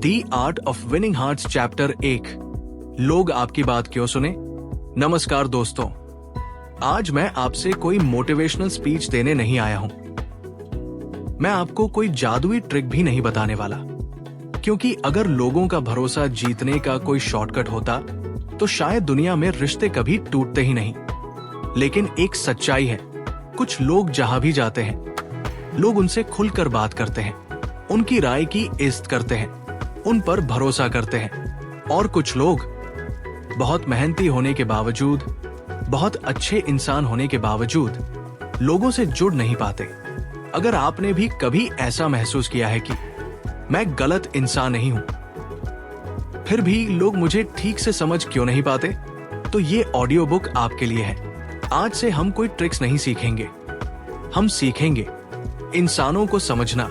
The art of winning hearts chapter 1। लोग आपकी बात क्यों सुने। नमस्कार दोस्तों, आज मैं आपसे कोई मोटिवेशनल स्पीच देने नहीं आया हूं। मैं आपको कोई जादुई ट्रिक भी नहीं बताने वाला, क्योंकि अगर लोगों का भरोसा जीतने का कोई शॉर्टकट होता तो शायद दुनिया में रिश्ते कभी टूटते ही नहीं। लेकिन एक सच्चाई है, कुछ लोग जहां भी जाते हैं लोग उनसे खुलकर बात करते हैं, उनकी राय की इज्जत करते हैं, उन पर भरोसा करते हैं। और कुछ लोग बहुत मेहनती होने के बावजूद, बहुत अच्छे इंसान होने के बावजूद लोगों से जुड़ नहीं पाते। अगर आपने भी कभी ऐसा महसूस किया है कि मैं गलत इंसान नहीं हूं, फिर भी लोग मुझे ठीक से समझ क्यों नहीं पाते, तो ये ऑडियो बुक आपके लिए है। आज से हम कोई ट्रिक्स नहीं सीखेंगे, हम सीखेंगे इंसानों को समझना,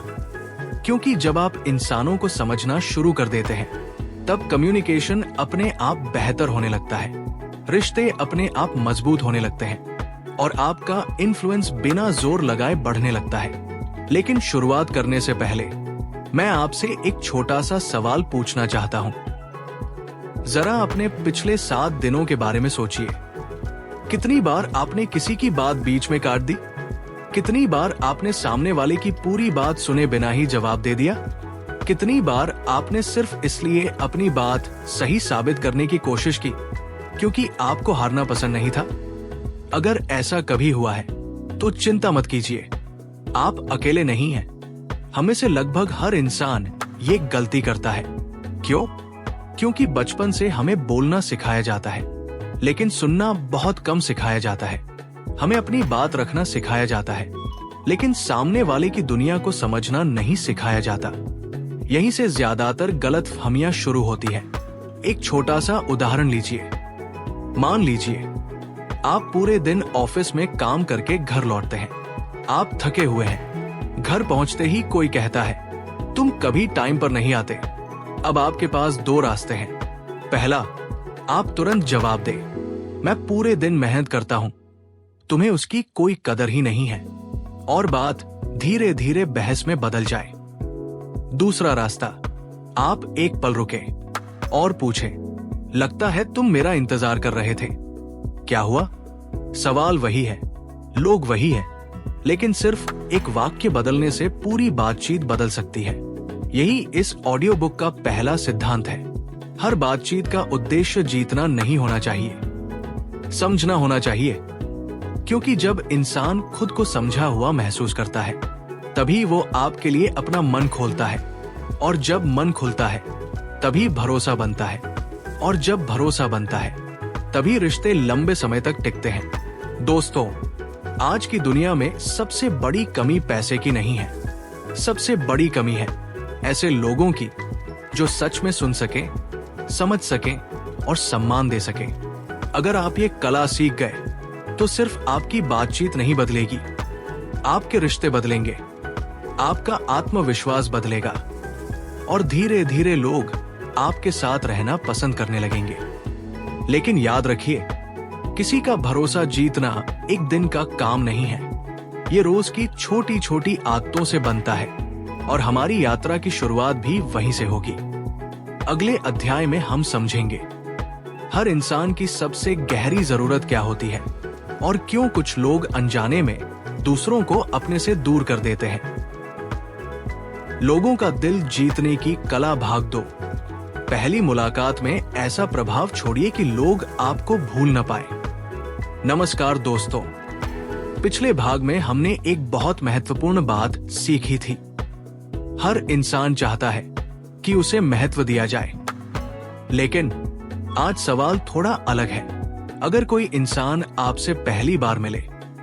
क्योंकि जब आप इंसानों को समझना शुरू कर देते हैं तब कम्युनिकेशन अपने आप बेहतर होने लगता है, रिश्ते अपने आप मजबूत होने लगते हैं और आपका इन्फ्लुएंस बिना जोर लगाए बढ़ने लगता है। लेकिन शुरुआत करने से पहले मैं आपसे एक छोटा सा सवाल पूछना चाहता हूं। जरा अपने पिछले 7 दिनों के बारे में सोचिए। कितनी बार आपने किसी की बात बीच में काट दी? कितनी बार आपने सामने वाले की पूरी बात सुने बिना ही जवाब दे दिया? कितनी बार आपने सिर्फ इसलिए अपनी बात सही साबित करने की कोशिश की क्योंकि आपको हारना पसंद नहीं था? अगर ऐसा कभी हुआ है तो चिंता मत कीजिए, आप अकेले नहीं हैं। हमें से लगभग हर इंसान ये गलती करता है। क्यों? क्योंकि बचपन से हमें बोलना सिखाया जाता है, लेकिन सुनना बहुत कम सिखाया जाता है। हमें अपनी बात रखना सिखाया जाता है, लेकिन सामने वाले की दुनिया को समझना नहीं सिखाया जाता। यहीं से ज्यादातर गलतफहमियां शुरू होती हैं। एक छोटा सा उदाहरण लीजिए। मान लीजिए आप पूरे दिन ऑफिस में काम करके घर लौटते हैं। आप थके हुए हैं। घर पहुंचते ही कोई कहता है, तुम कभी टाइम पर नहीं आते। अब आपके पास 2 रास्ते हैं। पहला, आप तुरंत जवाब दे, मैं पूरे दिन मेहनत करता हूं, तुम्हें उसकी कोई कदर ही नहीं है, और बात धीरे धीरे बहस में बदल जाए। दूसरा रास्ता, आप एक पल रुके और पूछे, लगता है तुम मेरा इंतजार कर रहे थे, क्या हुआ? सवाल वही है, लोग वही है, लेकिन सिर्फ एक वाक्य बदलने से पूरी बातचीत बदल सकती है। यही इस ऑडियो बुक का पहला सिद्धांत है। हर बातचीत का उद्देश्य जीतना नहीं होना चाहिए, समझना होना चाहिए। क्योंकि जब इंसान खुद को समझा हुआ महसूस करता है तभी वो आपके लिए अपना मन खोलता है, और जब मन खुलता है तभी भरोसा बनता है, और जब भरोसा बनता है तभी रिश्ते लंबे समय तक टिकते हैं। दोस्तों, आज की दुनिया में सबसे बड़ी कमी पैसे की नहीं है, सबसे बड़ी कमी है ऐसे लोगों की जो सच में सुन सके, समझ सके और सम्मान दे सके। अगर आप ये कला सीख गए तो सिर्फ आपकी बातचीत नहीं बदलेगी, आपके रिश्ते बदलेंगे, आपका आत्मविश्वास बदलेगा, और धीरे धीरे लोग आपके साथ रहना पसंद करने लगेंगे। लेकिन याद रखिए, किसी का भरोसा जीतना एक दिन का काम नहीं है। ये रोज की छोटी छोटी आदतों से बनता है, और हमारी यात्रा की शुरुआत भी वहीं से होगी। अगले अध्याय में हम समझेंगे हर इंसान की सबसे गहरी जरूरत क्या होती है, और क्यों कुछ लोग अनजाने में दूसरों को अपने से दूर कर देते हैं। लोगों का दिल जीतने की कला भाग 2। पहली मुलाकात में ऐसा प्रभाव छोड़िए कि लोग आपको भूल न पाए। नमस्कार दोस्तों, पिछले भाग में हमने एक बहुत महत्वपूर्ण बात सीखी थी। हर इंसान चाहता है कि उसे महत्व दिया जाए, लेकिन आज सवाल थोड़ा अलग है। अगर कोई इंसान आपसे पहली बार मिले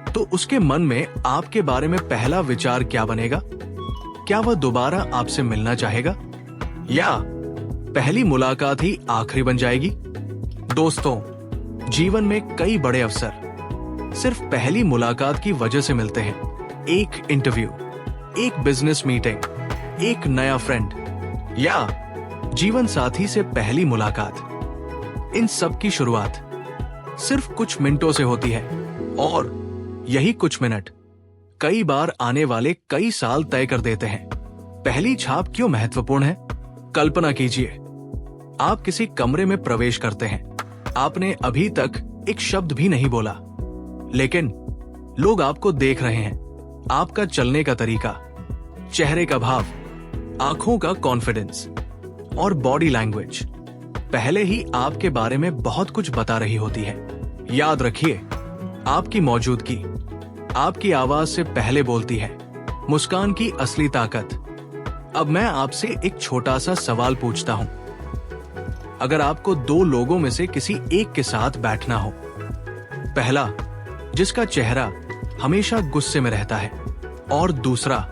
तो उसके मन में आपके बारे में पहला विचार क्या बनेगा? क्या वह दोबारा आपसे मिलना चाहेगा, या पहली मुलाकात ही आखिरी बन जाएगी? दोस्तों, जीवन में कई बड़े अवसर सिर्फ पहली मुलाकात की वजह से मिलते हैं। एक इंटरव्यू, एक बिजनेस मीटिंग, एक नया फ्रेंड, या जीवन साथी से पहली मुलाकात। इन सब की शुरुआत सिर्फ कुछ मिनटों से होती है, और यही कुछ मिनट कई बार आने वाले कई साल तय कर देते हैं। पहली छाप क्यों महत्वपूर्ण है? कल्पना कीजिए, आप किसी कमरे में प्रवेश करते हैं। आपने अभी तक एक शब्द भी नहीं बोला, लेकिन लोग आपको देख रहे हैं। आपका चलने का तरीका, चेहरे का भाव, आंखों का कॉन्फिडेंस और बॉडी लैंग्वेज पहले ही आपके बारे में बहुत कुछ बता रही होती है। याद रखिए, आपकी मौजूदगी आपकी आवाज से पहले बोलती है। मुस्कान की असली ताकत। अब मैं आपसे एक छोटा सा सवाल पूछता हूं। अगर आपको दो लोगों में से किसी एक के साथ बैठना हो, पहला जिसका चेहरा हमेशा गुस्से में रहता है और दूसरा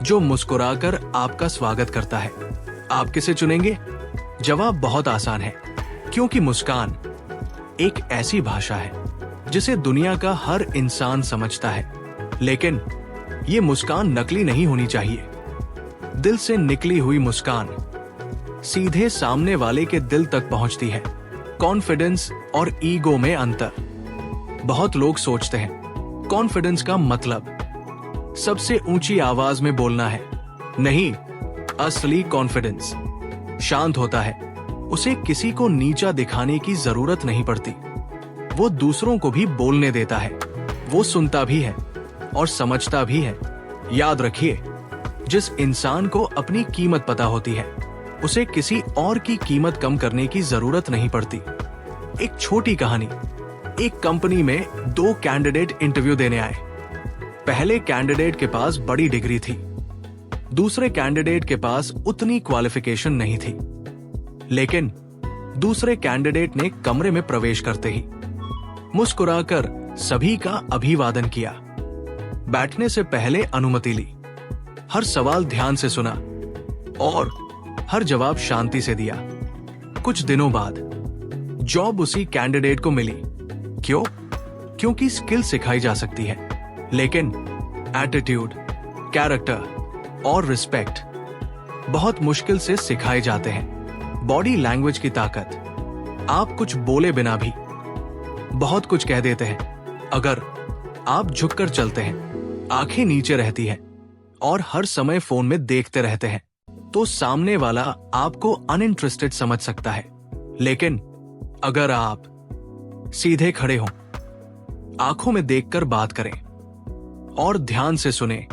जो मुस्कुराकर आपका स्वागत करता है, आप किसे चुनेंगे? जवाब बहुत आसान है, क्योंकि मुस्कान एक ऐसी भाषा है जिसे दुनिया का हर इंसान समझता है। लेकिन ये मुस्कान नकली नहीं होनी चाहिए। दिल से निकली हुई मुस्कान सीधे सामने वाले के दिल तक पहुंचती है। कॉन्फिडेंस और ईगो में अंतर। बहुत लोग सोचते हैं कॉन्फिडेंस का मतलब सबसे ऊंची आवाज में बोलना है। नहीं, असली कॉन्फिडेंस शांत होता है। उसे किसी को नीचा दिखाने की जरूरत नहीं पड़ती। वो दूसरों को भी बोलने देता है। वो सुनता भी है और समझता भी है। याद रखिए, जिस इंसान को अपनी कीमत पता होती है, उसे किसी और की कीमत कम करने की जरूरत नहीं पड़ती। एक छोटी कहानी। एक कंपनी में दो कैंडिडेट इंटरव्यू देने आए। पहले कैंडिडेट के पास बड़ी डिग्री थी, दूसरे कैंडिडेट के पास उतनी क्वालिफिकेशन नहीं थी। लेकिन दूसरे कैंडिडेट ने कमरे में प्रवेश करते ही मुस्कुराकर सभी का अभिवादन किया। बैठने से पहले अनुमति ली, हर सवाल ध्यान से सुना और हर जवाब शांति से दिया। कुछ दिनों बाद जॉब उसी कैंडिडेट को मिली। क्यों? क्योंकि स्किल सिखाई जा सकती है, लेकिन एटीट्यूड, कैरेक्टर और रिस्पेक्ट बहुत मुश्किल से सिखाए जाते हैं। बॉडी लैंग्वेज की ताकत। आप कुछ बोले बिना भी बहुत कुछ कह देते हैं। अगर आप झुककर चलते हैं, आंखें नीचे रहती हैं और हर समय फोन में देखते रहते हैं, तो सामने वाला आपको अनइंटरेस्टेड समझ सकता है। लेकिन अगर आप सीधे खड़े हों, आंखों में देखकर बात करें और ध्यान से सुने,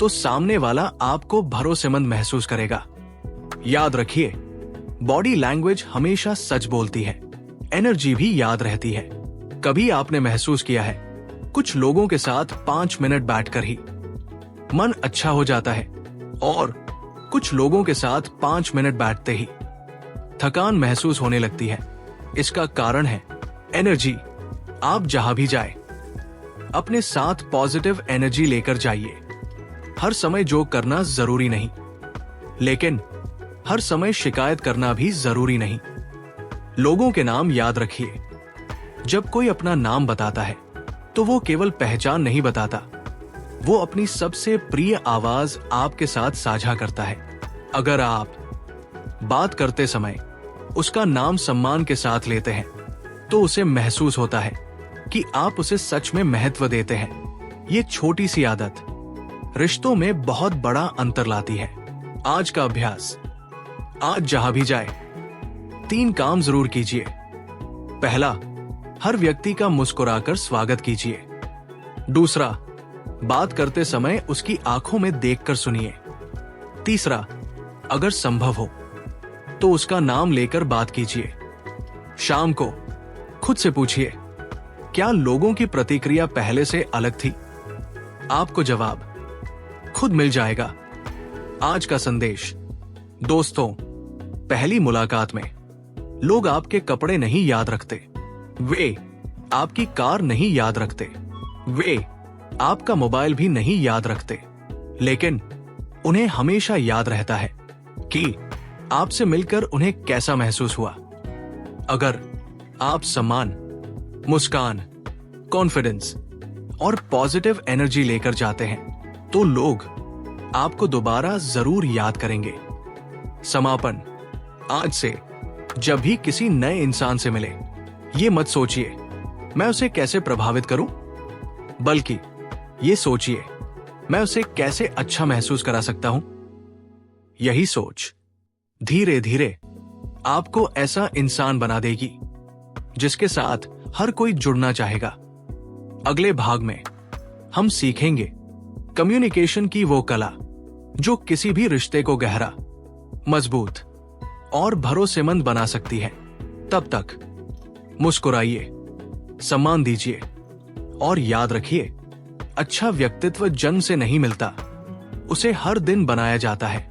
तो सामने वाला आपको भरोसेमंद महसूस करेगा। याद रखिए, बॉडी लैंग्वेज हमेशा सच बोलती है। एनर्जी भी याद रहती है। कभी आपने महसूस किया है, कुछ लोगों के साथ 5 मिनट बैठकर ही मन अच्छा हो जाता है और कुछ लोगों के साथ 5 मिनट बैठते ही थकान महसूस होने लगती है। इसका कारण है एनर्जी। आप जहां भी जाए, अपने साथ पॉजिटिव एनर्जी लेकर जाइए। हर समय जोक करना जरूरी नहीं, लेकिन हर समय शिकायत करना भी जरूरी नहीं। लोगों के नाम याद रखिए। जब कोई अपना नाम बताता है, तो वो केवल पहचान नहीं बताता, वो अपनी सबसे प्रिय आवाज आपके साथ साझा करता है। अगर आप बात करते समय उसका नाम सम्मान के साथ लेते हैं, तो उसे महसूस होता है कि आप उसे सच में महत्व देते हैं। ये छोटी सी आदत रिश्तों में बहुत बड़ा अंतर लाती है। आज का अभ्यास। आज जहां भी जाए, 3 काम जरूर कीजिए। पहला, हर व्यक्ति का मुस्कुराकर स्वागत कीजिए। दूसरा, बात करते समय उसकी आंखों में देखकर सुनिए। तीसरा, अगर संभव हो तो उसका नाम लेकर बात कीजिए। शाम को खुद से पूछिए, क्या लोगों की प्रतिक्रिया पहले से अलग थी? आपको जवाब खुद मिल जाएगा। आज का संदेश। दोस्तों, पहली मुलाकात में लोग आपके कपड़े नहीं याद रखते, वे आपकी कार नहीं याद रखते, वे आपका मोबाइल भी नहीं याद रखते, लेकिन उन्हें हमेशा याद रहता है कि आपसे मिलकर उन्हें कैसा महसूस हुआ। अगर आप सम्मान, मुस्कान, कॉन्फिडेंस और पॉजिटिव एनर्जी लेकर जाते हैं, तो लोग आपको दोबारा जरूर याद करेंगे। समापन। आज से जब भी किसी नए इंसान से मिले, ये मत सोचिए मैं उसे कैसे प्रभावित करूं, बल्कि ये सोचिए मैं उसे कैसे अच्छा महसूस करा सकता हूं। यही सोच धीरे धीरे आपको ऐसा इंसान बना देगी जिसके साथ हर कोई जुड़ना चाहेगा। अगले भाग में हम सीखेंगे कम्युनिकेशन की वो कला जो किसी भी रिश्ते को गहरा, मजबूत और भरोसेमंद बना सकती है। तब तक मुस्कुराइए, सम्मान दीजिए और याद रखिए, अच्छा व्यक्तित्व जन्म से नहीं मिलता, उसे हर दिन बनाया जाता है।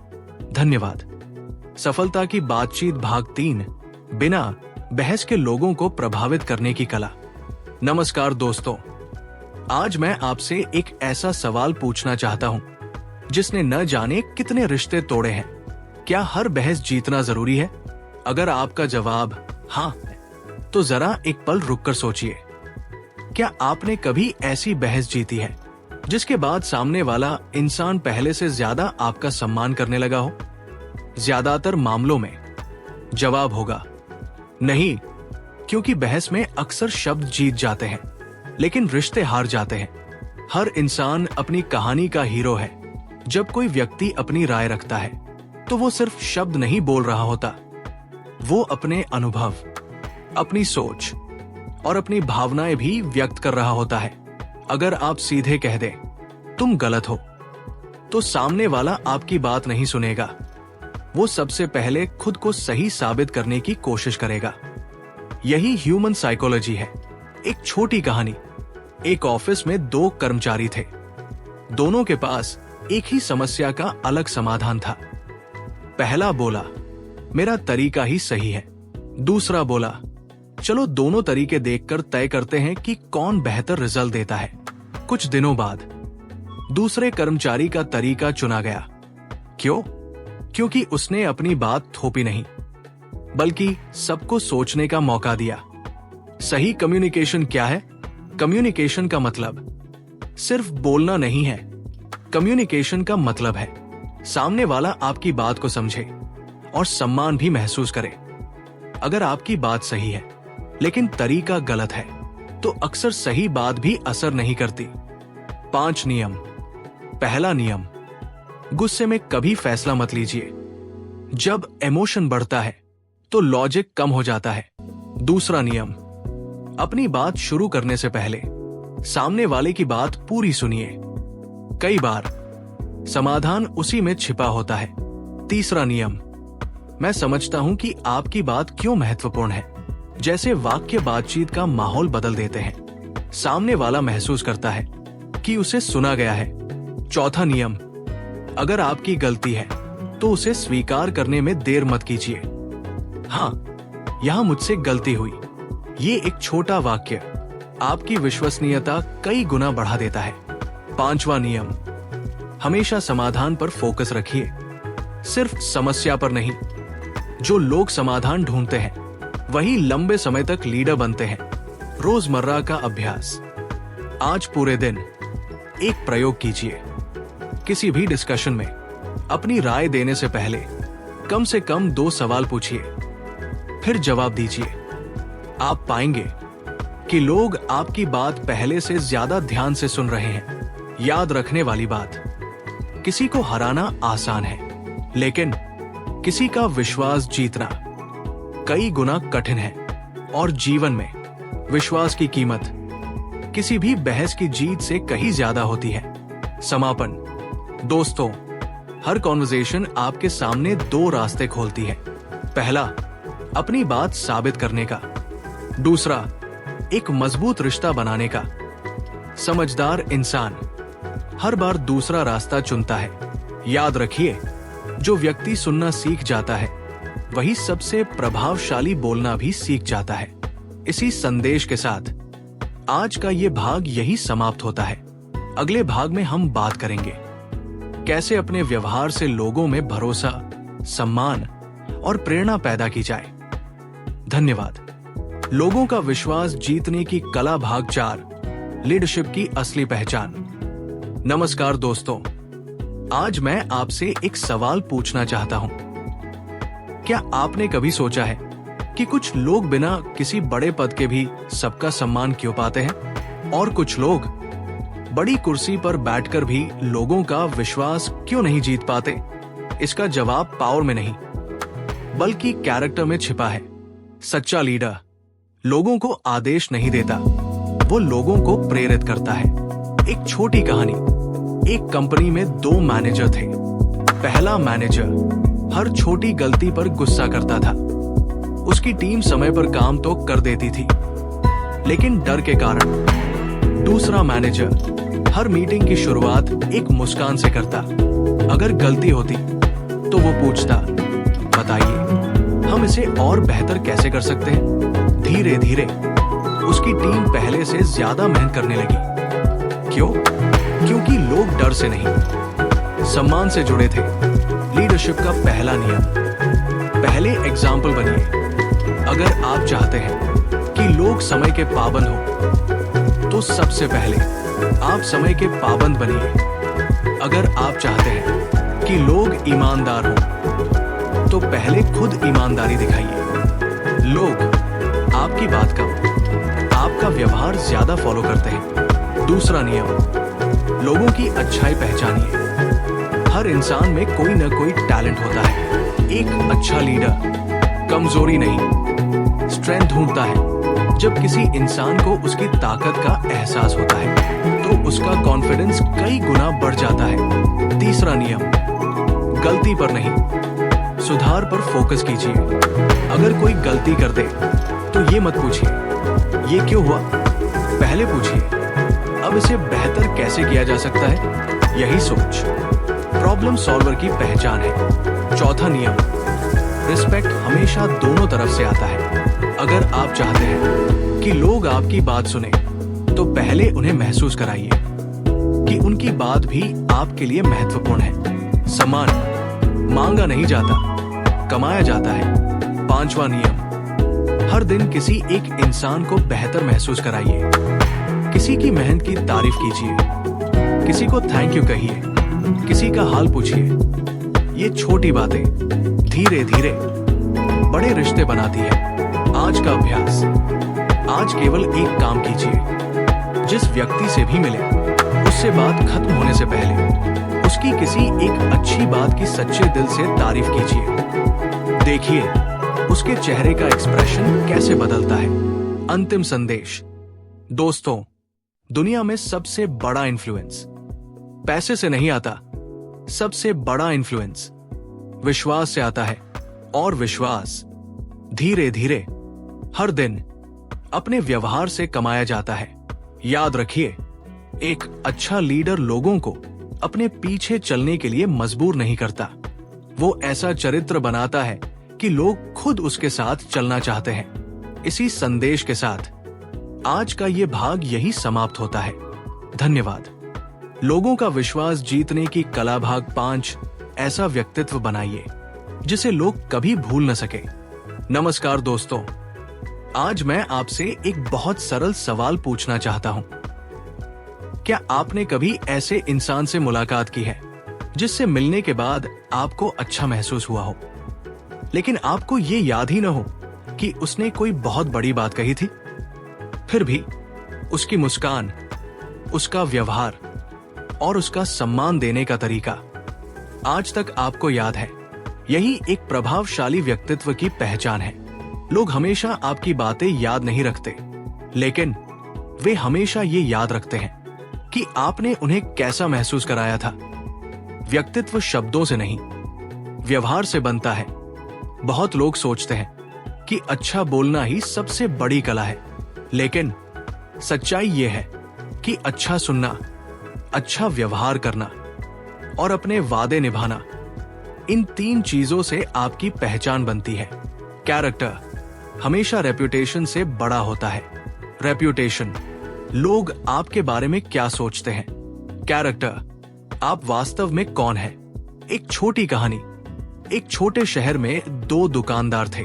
धन्यवाद। सफलता की बातचीत भाग 3, बिना बहस के लोगों को प्रभावित करने की कला। नमस्कार दोस्तों, आज मैं आपसे एक ऐसा सवाल पूछना चाहता हूं जिसने न जाने कितने रिश्ते तोड़े हैं। क्या हर बहस जीतना जरूरी है? अगर आपका जवाब हाँ है, तो जरा एक पल रुककर सोचिए। क्या आपने कभी ऐसी बहस जीती है जिसके बाद सामने वाला इंसान पहले से ज्यादा आपका सम्मान करने लगा हो? ज्यादातर मामलों में जवाब होगा नहीं, क्योंकि बहस में अक्सर शब्द जीत जाते हैं लेकिन रिश्ते हार जाते हैं। हर इंसान अपनी कहानी का हीरो है। जब कोई व्यक्ति अपनी राय रखता है तो वो सिर्फ शब्द नहीं बोल रहा होता, वो अपने अनुभव, अपनी सोच और अपनी भावनाएं भी व्यक्त कर रहा होता है। अगर आप सीधे कह दें तुम गलत हो, तो सामने वाला आपकी बात नहीं सुनेगा। वो सबसे पहले खुद को सही साबित करने की कोशिश करेगा। यही ह्यूमन साइकोलॉजी है। एक छोटी कहानी। एक ऑफिस में 2 कर्मचारी थे। दोनों के पास एक ही समस्या का अलग समाधान था। पहला बोला, मेरा तरीका ही सही है। दूसरा बोला, चलो दोनों तरीके देखकर तय करते हैं कि कौन बेहतर रिजल्ट देता है। कुछ दिनों बाद दूसरे कर्मचारी का तरीका चुना गया। क्यों? क्योंकि उसने अपनी बात थोपी नहीं, बल्कि सबको सोचने का मौका दिया। सही कम्युनिकेशन क्या है? कम्युनिकेशन का मतलब सिर्फ बोलना नहीं है। कम्युनिकेशन का मतलब है सामने वाला आपकी बात को समझे और सम्मान भी महसूस करे। अगर आपकी बात सही है लेकिन तरीका गलत है, तो अक्सर सही बात भी असर नहीं करती। 5 नियम। पहला नियम, गुस्से में कभी फैसला मत लीजिए। जब इमोशन बढ़ता है तो लॉजिक कम हो जाता है। दूसरा नियम, अपनी बात शुरू करने से पहले सामने वाले की बात पूरी सुनिए। कई बार समाधान उसी में छिपा होता है। तीसरा नियम, मैं समझता हूं कि आपकी बात क्यों महत्वपूर्ण है। जैसे वाक्य बातचीत का माहौल बदल देते हैं। सामने वाला महसूस करता है कि उसे सुना गया है। चौथा नियम, अगर आपकी गलती है तो उसे स्वीकार करने में देर मत कीजिए। हाँ, यहां मुझसे गलती हुई, ये एक छोटा वाक्य आपकी विश्वसनीयता कई गुना बढ़ा देता है। 5वां नियम, हमेशा समाधान पर फोकस रखिए, सिर्फ समस्या पर नहीं। जो लोग समाधान ढूंढते हैं वही लंबे समय तक लीडर बनते हैं। रोजमर्रा का अभ्यास। आज पूरे दिन एक प्रयोग कीजिए। किसी भी डिस्कशन में अपनी राय देने से पहले कम से कम 2 सवाल पूछिए, फिर जवाब दीजिए। आप पाएंगे कि लोग आपकी बात पहले से ज्यादा ध्यान से सुन रहे हैं। याद रखने वाली बात, किसी को हराना आसान है, लेकिन किसी का विश्वास जीतना कई गुना कठिन है। और जीवन में विश्वास की कीमत किसी भी बहस की जीत से कहीं ज्यादा होती है। समापन। दोस्तों, हर कॉन्वर्सेशन आपके सामने 2 रास्ते खोलती है। पहला, अपनी बात साबित करने का। दूसरा, एक मजबूत रिश्ता बनाने का। समझदार इंसान हर बार दूसरा रास्ता चुनता है। याद रखिए, जो व्यक्ति सुनना सीख जाता है वही सबसे प्रभावशाली बोलना भी सीख जाता है। इसी संदेश के साथ आज का ये भाग यही समाप्त होता है। अगले भाग में हम बात करेंगे कैसे अपने व्यवहार से लोगों में भरोसा, सम्मान और प्रेरणा पैदा की जाए। धन्यवाद। लोगों का विश्वास जीतने की कला भाग 4, लीडरशिप की असली पहचान। नमस्कार दोस्तों, आज मैं आपसे एक सवाल पूछना चाहता हूं। क्या आपने कभी सोचा है कि कुछ लोग बिना किसी बड़े पद के भी सबका सम्मान क्यों पाते हैं, और कुछ लोग बड़ी कुर्सी पर बैठकर भी लोगों का विश्वास क्यों नहीं जीत पाते? इसका जवाब पावर में नहीं, बल्कि कैरेक्टर में छिपा है। सच्चा लीडर लोगों को आदेश नहीं देता, वो लोगों को प्रेरित करता है। एक छोटी कहानी। एक कंपनी में 2 मैनेजर थे। पहला मैनेजर हर छोटी गलती पर गुस्सा करता था। उसकी टीम समय पर काम तो कर देती थी, लेकिन डर के कारण। दूसरा मैनेजर हर मीटिंग की शुरुआत एक मुस्कान से करता। अगर गलती होती तो वो पूछता, बताइए हम इसे और बेहतर कैसे कर सकते हैं। धीरे धीरे उसकी टीम पहले से ज्यादा मेहनत करने लगी। क्यों? क्योंकि लोग डर से नहीं, सम्मान से जुड़े थे। लीडरशिप का पहला नियम, पहले एग्जाम्पल बनिए। अगर आप चाहते हैं कि लोग समय के पाबंद हो, तो सबसे पहले आप समय के पाबंद बनिए। अगर आप चाहते हैं कि लोग ईमानदार हो, तो पहले खुद ईमानदारी दिखाइए। लोग आपकी बात कम, आपका व्यवहार ज्यादा फॉलो करते हैं। दूसरा नियम, लोगों की अच्छाई पहचानिए। हर इंसान में कोई न कोई टैलेंट होता है। एक अच्छा लीडर कमजोरी नहीं, स्ट्रेंथ ढूंढता है। जब किसी इंसान को उसकी ताकत का एहसास होता है, तो उसका कॉन्फिडेंस कई गुना बढ़ जाता है। तीसरा नियम, गलती पर नहीं, सुधार पर फोकस कीजिए। अगर कोई गलती कर दे तो ये मत पूछिए ये क्यों हुआ, पहले पूछिए अब इसे बेहतर कैसे किया जा सकता है। यही सोच प्रॉब्लम सॉल्वर की पहचान है। चौथा नियम, रिस्पेक्ट हमेशा दोनों तरफ से आता है। अगर आप चाहते हैं कि लोग आपकी बात सुने, तो पहले उन्हें महसूस कराइए कि उनकी बात भी आपके लिए महत्वपूर्ण है। सम्मान मांगा नहीं जाता, कमाया जाता है। पांचवा नियम, हर दिन किसी एक इंसान को बेहतर महसूस कराइए। किसी की मेहनत की तारीफ कीजिए, किसी को थैंक यू कहिए, किसी का हाल पूछिए। ये छोटी बातें धीरे धीरे बड़े रिश्ते बनाती है। आज का अभ्यास, आज केवल एक काम कीजिए। जिस व्यक्ति से भी मिले, उससे बात खत्म होने से पहले उसकी किसी एक अच्छी बात की सच्चे दिल से तारीफ कीजिए। देखिए उसके चेहरे का एक्सप्रेशन कैसे बदलता है। अंतिम संदेश, दोस्तों, दुनिया में सबसे बड़ा इन्फ्लुएंस पैसे से नहीं आता। सबसे बड़ा इन्फ्लुएंस विश्वास से आता है, और विश्वास धीरे धीरे हर दिन अपने व्यवहार से कमाया जाता है। याद रखिए, एक अच्छा लीडर लोगों को अपने पीछे चलने के लिए मजबूर नहीं करता। वो ऐसा चरित्र बनाता है कि लोग खुद उसके साथ चलना चाहते हैं। इसी संदेश के साथ आज का ये भाग यही समाप्त होता है। धन्यवाद। लोगों का विश्वास जीतने की कला भाग 5, ऐसा व्यक्तित्व बनाइए जिसे लोग कभी भूल न सके। नमस्कार दोस्तों, आज मैं आपसे एक बहुत सरल सवाल पूछना चाहता हूं। क्या आपने कभी ऐसे इंसान से मुलाकात की है जिससे मिलने के बाद आपको अच्छा महसूस हुआ हो, लेकिन आपको ये याद ही न हो कि उसने कोई बहुत बड़ी बात कही थी? फिर भी उसकी मुस्कान, उसका व्यवहार और उसका सम्मान देने का तरीका आज तक आपको याद है। यही एक प्रभावशाली व्यक्तित्व की पहचान है। लोग हमेशा आपकी बातें याद नहीं रखते, लेकिन वे हमेशा ये याद रखते हैं कि आपने उन्हें कैसा महसूस कराया था। व्यक्तित्व शब्दों से नहीं, व्यवहार से बनता है। बहुत लोग सोचते हैं कि अच्छा बोलना ही सबसे बड़ी कला है, लेकिन सच्चाई ये है कि अच्छा सुनना, अच्छा व्यवहार करना और अपने वादे निभाना, इन 3 चीजों से आपकी पहचान बनती है। कैरेक्टर हमेशा रेप्यूटेशन से बड़ा होता है। रेप्यूटेशन, लोग आपके बारे में क्या सोचते हैं। कैरेक्टर, आप वास्तव में कौन हैं। एक छोटी कहानी। एक छोटे शहर में 2 दुकानदार थे।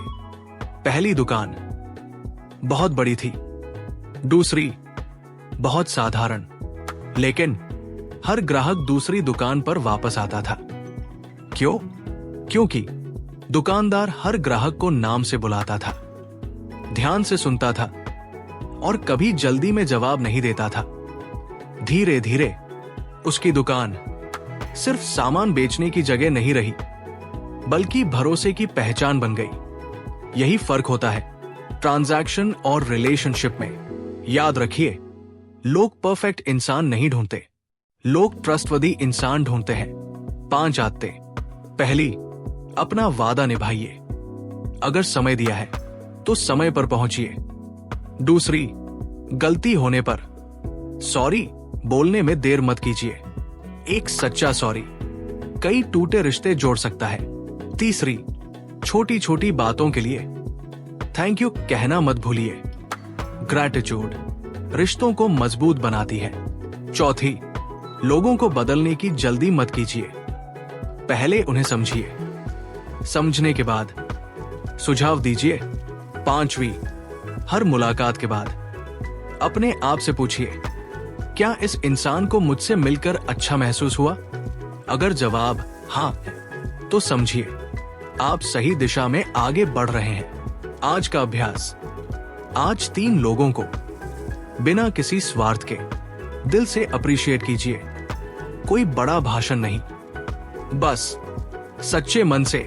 पहली दुकान बहुत बड़ी थी, दूसरी बहुत साधारण, लेकिन हर ग्राहक दूसरी दुकान पर वापस आता था। क्यों? क्योंकि दुकानदार हर ग्राहक को नाम से बुलाता था, ध्यान से सुनता था और कभी जल्दी में जवाब नहीं देता था। धीरे धीरे उसकी दुकान सिर्फ सामान बेचने की जगह नहीं रही, बल्कि भरोसे की पहचान बन गई। यही फर्क होता है ट्रांजैक्शन और रिलेशनशिप में। याद रखिए, लोग परफेक्ट इंसान नहीं ढूंढते, लोग ट्रस्टवर्दी इंसान ढूंढते हैं। 5 आदतें। पहली, अपना वादा निभाइए। अगर समय दिया है तो समय पर पहुंचिए। दूसरी, गलती होने पर सॉरी बोलने में देर मत कीजिए। एक सच्चा सॉरी कई टूटे रिश्ते जोड़ सकता है। तीसरी, छोटी छोटी बातों के लिए थैंक यू कहना मत भूलिए। ग्रैटिट्यूड रिश्तों को मजबूत बनाती है। चौथी, लोगों को बदलने की जल्दी मत कीजिए, पहले उन्हें समझिए, समझने के बाद सुझाव दीजिए। 5वीं, हर मुलाकात के बाद अपने आप से पूछिए, क्या इस इंसान को मुझसे मिलकर अच्छा महसूस हुआ? अगर जवाब हाँ है तो समझिए आप सही दिशा में आगे बढ़ रहे हैं। आज का अभ्यास। आज 3 लोगों को बिना किसी स्वार्थ के दिल से अप्रिशिएट कीजिए। कोई बड़ा भाषण नहीं, बस सच्चे मन से।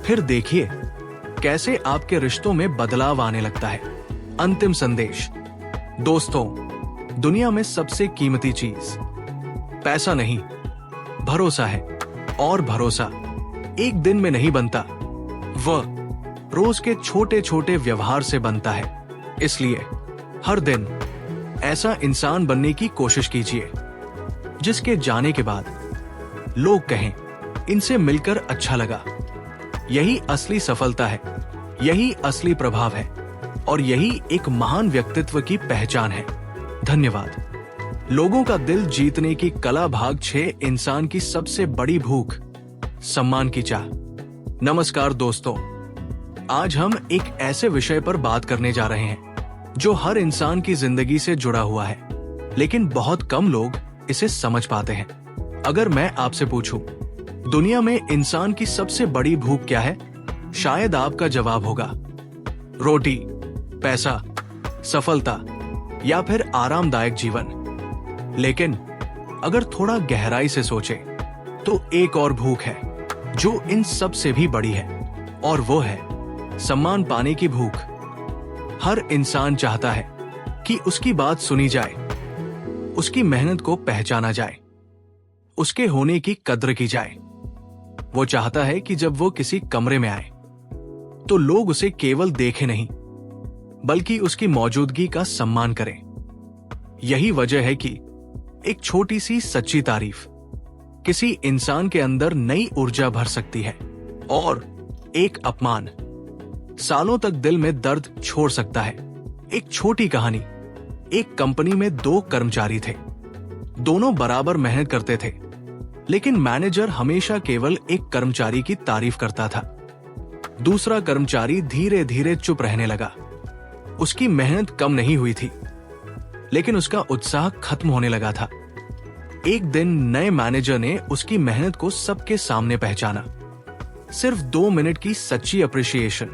फिर देखिए कैसे आपके रिश्तों में बदलाव आने लगता है। अंतिम संदेश। दोस्तों, दुनिया में सबसे कीमती चीज पैसा नहीं, भरोसा है। और भरोसा एक दिन में नहीं बनता, वह रोज के छोटे छोटे व्यवहार से बनता है। इसलिए हर दिन ऐसा इंसान बनने की कोशिश कीजिए जिसके जाने के बाद लोग कहें, इनसे मिलकर अच्छा लगा। यही असली सफलता है, यही असली प्रभाव है, और यही एक महान व्यक्तित्व की पहचान है। धन्यवाद। लोगों का दिल जीतने की कला भाग 6। इंसान की सबसे बड़ी भूख, सम्मान की चाह। नमस्कार दोस्तों, आज हम एक ऐसे विषय पर बात करने जा रहे हैं जो हर इंसान की जिंदगी से जुड़ा हुआ है, लेकिन बहुत कम लोग इसे समझ पाते हैं। अगर मैं आपसे पूछूं, दुनिया में इंसान की सबसे बड़ी भूख क्या है? शायद आपका जवाब होगा रोटी, पैसा, सफलता या फिर आरामदायक जीवन। लेकिन अगर थोड़ा गहराई से सोचें, तो एक और भूख है जो इन सब से भी बड़ी है, और वो है सम्मान पाने की भूख। हर इंसान चाहता है कि उसकी बात सुनी जाए, उसकी मेहनत को पहचाना जाए, उसके होने की कद्र की जाए। वो चाहता है कि जब वो किसी कमरे में आए तो लोग उसे केवल देखें नहीं, बल्कि उसकी मौजूदगी का सम्मान करें। यही वजह है कि एक छोटी सी सच्ची तारीफ किसी इंसान के अंदर नई ऊर्जा भर सकती है, और एक अपमान सालों तक दिल में दर्द छोड़ सकता है। एक छोटी कहानी। एक कंपनी में 2 कर्मचारी थे। दोनों बराबर मेहनत करते थे, लेकिन मैनेजर हमेशा केवल एक कर्मचारी की तारीफ करता था। दूसरा कर्मचारी धीरे धीरे चुप रहने लगा। उसकी मेहनत कम नहीं हुई थी, लेकिन उसका उत्साह खत्म होने लगा था। एक दिन नए मैनेजर ने उसकी मेहनत को सबके सामने पहचाना। सिर्फ 2 मिनट की सच्ची अप्रिसिएशन,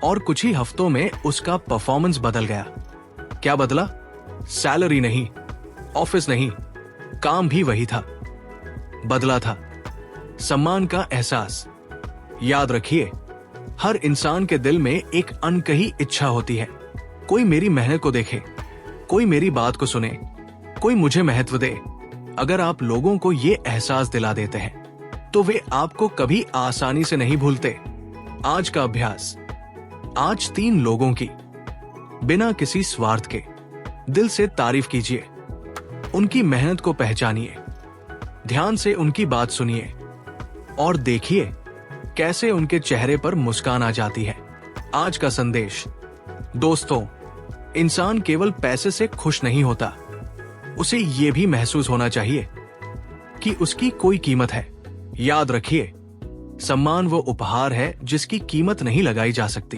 और कुछ ही हफ्तों में उसका परफॉर्मेंस बदल गया। क्या बदला? सैलरी नहीं, ऑफिस नहीं, काम भी वही था। बदला था सम्मान का एहसास। याद रखिए, हर इंसान के दिल में एक अनकही इच्छा होती है, कोई मेरी मेहनत को देखे, कोई मेरी बात को सुने, कोई मुझे महत्व दे। अगर आप लोगों को ये एहसास दिला देते हैं तो वे आपको कभी आसानी से नहीं भूलते। आज का अभ्यास। आज 3 लोगों की बिना किसी स्वार्थ के दिल से तारीफ कीजिए। उनकी मेहनत को पहचानिए, ध्यान से उनकी बात सुनिए, और देखिए कैसे उनके चेहरे पर मुस्कान आ जाती है। आज का संदेश। दोस्तों, इंसान केवल पैसे से खुश नहीं होता, उसे ये भी महसूस होना चाहिए कि उसकी कोई कीमत है। याद रखिए, सम्मान वो उपहार है जिसकी कीमत नहीं लगाई जा सकती,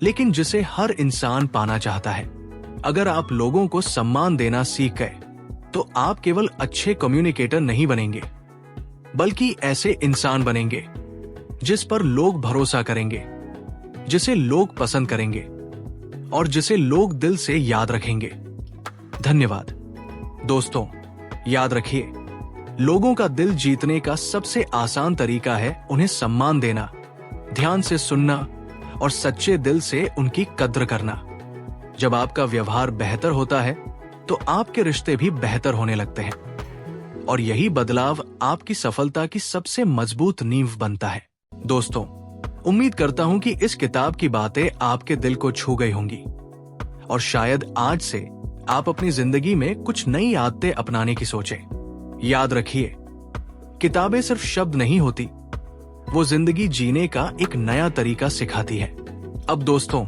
लेकिन जिसे हर इंसान पाना चाहता है। अगर आप लोगों को सम्मान देना सीख गए तो आप केवल अच्छे कम्युनिकेटर नहीं बनेंगे, बल्कि ऐसे इंसान बनेंगे जिस पर लोग भरोसा करेंगे, जिसे लोग पसंद करेंगे, और जिसे लोग दिल से याद रखेंगे। धन्यवाद। दोस्तों, याद रखिए, लोगों का दिल जीतने का सबसे आसान तरीका है उन्हें सम्मान देना, ध्यान से सुनना और सच्चे दिल से उनकी कद्र करना। जब आपका व्यवहार बेहतर होता है तो आपके रिश्ते भी बेहतर होने लगते हैं और यही बदलाव आपकी सफलता की सबसे मजबूत नींव बनता है। दोस्तों, उम्मीद करता हूं कि इस किताब की बातें आपके दिल को छू गई होंगी और शायद आज से आप अपनी जिंदगी में कुछ नई आदतें अपनाने की सोचें। याद रखिए, किताबें सिर्फ शब्द नहीं होती, वो जिंदगी जीने का एक नया तरीका सिखाती है। अब दोस्तों,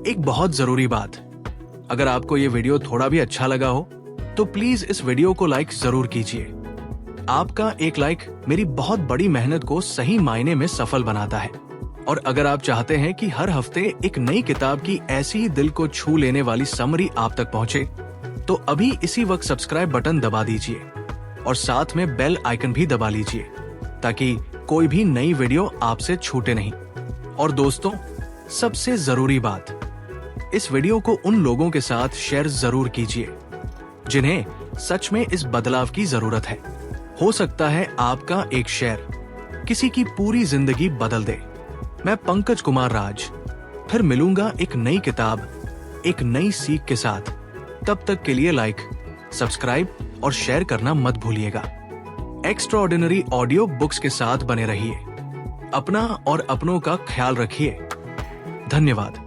एक बहुत जरूरी बात, अगर आपको ये वीडियो थोड़ा भी अच्छा लगा हो तो प्लीज इस वीडियो को लाइक जरूर कीजिए। आपका एक लाइक मेरी बहुत बड़ी मेहनत को सही मायने में सफल बनाता है। और अगर आप चाहते हैं कि हर हफ्ते एक नई किताब की ऐसी ही दिल को छू लेने वाली समरी आप तक पहुंचे, तो अभी इसी वक्त सब्सक्राइब बटन दबा दीजिए और साथ में बेल आइकन भी दबा लीजिए ताकि कोई भी नई वीडियो आपसे छूटे नहीं। और दोस्तों, सबसे जरूरी बात, इस वीडियो को उन लोगों के साथ शेयर जरूर कीजिए जिन्हें सच में इस बदलाव की जरूरत है। हो सकता है आपका एक शेयर किसी की पूरी जिंदगी बदल दे। मैं पंकज कुमार राज फिर मिलूंगा एक नई किताब, एक नई सीख के साथ। तब तक के लिए लाइक, सब्सक्राइब और शेयर करना मत भूलिएगा। एक्स्ट्राऑर्डिनरी ऑडियो बुक्स के साथ बने रहिए। अपना और अपनों का ख्याल रखिए। धन्यवाद।